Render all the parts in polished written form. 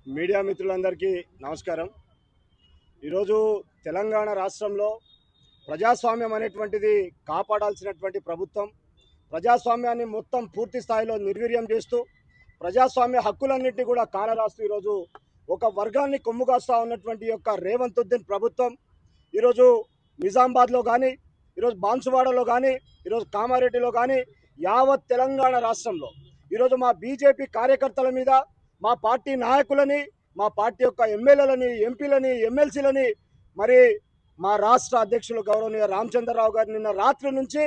Media మిత్రులందరికీ నమస్కారం। ఈరోజు తెలంగాణ రాష్ట్రంలో ప్రజాస్వామ్యం అనేటువంటిది కాపాడాల్సినటువంటి ప్రభుత్వం ప్రజాస్వామ్యాన్ని మొత్తం పూర్తి స్థాయిలో నిర్వీర్యం చేస్తూ ప్రజాస్వామ్య హక్కులన్నింటినీ కూడా కాలరాస్తూ ఈరోజు ఒక వర్గాన్ని కొమ్ముగాస్తా ఉన్నటువంటి యొక్క రేవంత్ ఉద్దీన్ ప్రభుత్వం ఈరోజు నిజామాబాద్లో కానీ ఈరోజు బాన్సువాడలో కానీ ఈరోజు కామారెడ్డిలో కానీ యావత్ తెలంగాణ రాష్ట్రంలో ఈరోజు మా బీజేపీ కార్యకర్తల మీద మా పార్టీ నాయకులని మా పార్టీ యొక్క ఎమ్మెల్యేలని ఎంపీలని ఎమ్మెల్సీలని మరి మా రాష్ట్ర అధ్యక్షులు గౌరవనీయ రామచంద్రరావు గారు నిన్న రాత్రి నుంచి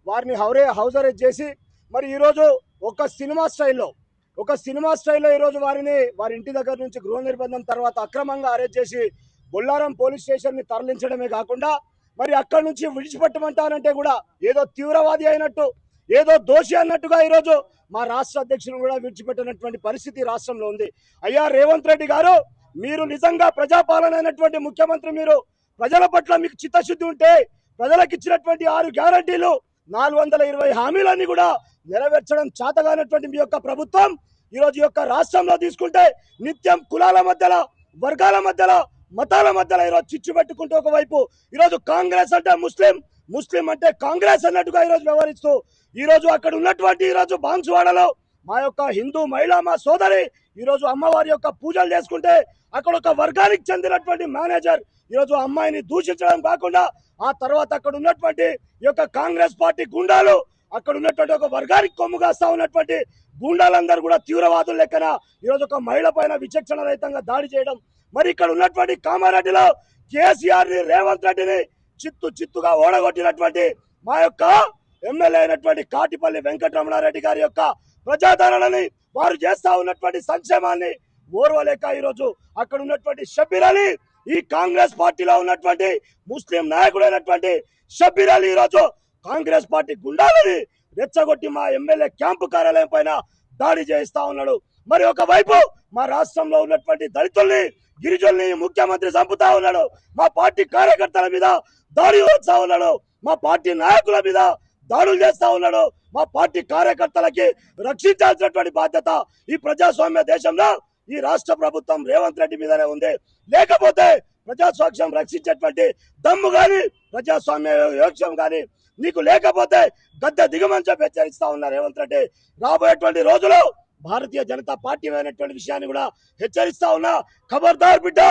వారిని హౌస్ అరెస్ట్ చేసి మరి ఈరోజు ఒక సినిమా స్టైల్లో ఈరోజు వారి ఇంటి దగ్గర నుంచి గృహ నిర్బంధం తర్వాత అక్రమంగా అరెస్ట్ చేసి బొల్లారం పోలీస్ స్టేషన్ని తరలించడమే కాకుండా మరి అక్కడి నుంచి విడిచిపెట్టమంటారంటే కూడా ఏదో తీవ్రవాది అయినట్టు ఏదో దోషి అన్నట్టుగా ఈరోజు మా రాష్ట్ర అధ్యక్షులను కూడా విడిచిపెట్టినటువంటి పరిస్థితి రాష్ట్రంలో ఉంది। అయ్యా రేవంత్ రెడ్డి గారు, మీరు నిజంగా ప్రజాపాలన అయినటువంటి ముఖ్యమంత్రి, మీరు ప్రజల పట్ల మీకు చిత్తశుద్ధి ఉంటే ప్రజలకు ఇచ్చినటువంటి 6 గ్యారంటీలు 420 హామీలన్నీ కూడా నెరవేర్చడం చేతగానటువంటి మీ యొక్క ప్రభుత్వం ఈరోజు యొక్క రాష్ట్రంలో తీసుకుంటే నిత్యం కులాల మధ్యలో వర్గాల మధ్యలో మతాల మధ్యలో ఈరోజు చిచ్చు పెట్టుకుంటూ ఒకవైపు ఈరోజు కాంగ్రెస్ అంటే ముస్లిం అంటే కాంగ్రెస్ అన్నట్టుగా ఈరోజు వ్యవహరిస్తూ ఈరోజు అక్కడ ఉన్నటువంటి ఈరోజు బాన్సువాడలో మా యొక్క హిందూ మహిళ మా సోదరి ఈరోజు అమ్మవారి యొక్క పూజలు చేసుకుంటే అక్కడ ఒక వర్గానికి చెందినటువంటి మేనేజర్ ఈరోజు అమ్మాయిని దూషించడం కాకుండా ఆ తర్వాత అక్కడ ఉన్నటువంటి ఈ యొక్క కాంగ్రెస్ పార్టీ గుండాలు అక్కడ ఉన్నటువంటి ఒక వర్గానికి కొమ్ముగాస్తా ఉన్నటువంటి గుండాలందరూ కూడా తీవ్రవాదుల లెక్కన ఈరోజు ఒక మహిళ పైన విచక్షణ రహితంగా దాడి చేయడం, మరి ఇక్కడ ఉన్నటువంటి కామారెడ్డిలో కేసీఆర్ ని రేవంత్ రెడ్డిని చిత్తుగా ఓడగొట్టినటువంటి మా యొక్క ఎమ్మెల్యే అయినటువంటి కాటిపల్లి వెంకటరమణారెడ్డి గారి యొక్క ప్రజాదరణని వారు చేస్తా ఉన్నటువంటి సంక్షేమాన్ని ఓర్వలేక ఈరోజు అక్కడ ఉన్నటువంటి షబ్బీర్ అలీ, ఈ కాంగ్రెస్ పార్టీలో ఉన్నటువంటి ముస్లిం నాయకుడైనటువంటి షబ్బీర్ అలీ ఈరోజు కాంగ్రెస్ పార్టీ గుండాలని రెచ్చగొట్టి మా ఎమ్మెల్యే క్యాంపు కార్యాలయం పైన దాడి చేయిస్తా ఉన్నాడు। మరి ఒకవైపు మా రాష్ట్రంలో ఉన్నటువంటి దళితుల్ని గిరిజనుల్ని ముఖ్యమంత్రి చంపుతా ఉన్నాడు, మా పార్టీ కార్యకర్తల మీద దాడి చేస్తా ఉన్నాడు, మా పార్టీ నాయకుల మీద దాడులు చేస్తా ఉన్నాడు, మా పార్టీ కార్యకర్తలకి రక్షించాల్సినటువంటి బాధ్యత ఈ ప్రజాస్వామ్య దేశంలో ఈ రాష్ట్ర ప్రభుత్వం రేవంత్ రెడ్డి మీదనే ఉంది। లేకపోతే ప్రజాస్వామ్యం రక్షించేటువంటి దమ్ము గాని ప్రజాస్వామ్య యోగ్యం గాని నీకు లేకపోతే గద్దె దిగమని చెప్పి హెచ్చరిస్తా ఉన్నా రేవంత్ రెడ్డి। రాబోయేటువంటి రోజులు భారతీయ జనతా పార్టీ అయినటువంటి విషయాన్ని కూడా హెచ్చరిస్తా ఉన్నా, ఖబర్దార్ బిడ్డ,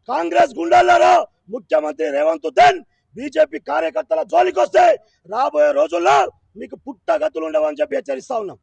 కాంగ్రెస్ గుండాలారా, ముఖ్యమంత్రి రేవంత్ ఉద్దీన్ బీజేపీ కార్యకర్తల జోలికి వస్తే రాబోయే రోజుల్లో మీకు పుట్టగతులు ఉండవని చెప్పి హెచ్చరిస్తా ఉన్నాం।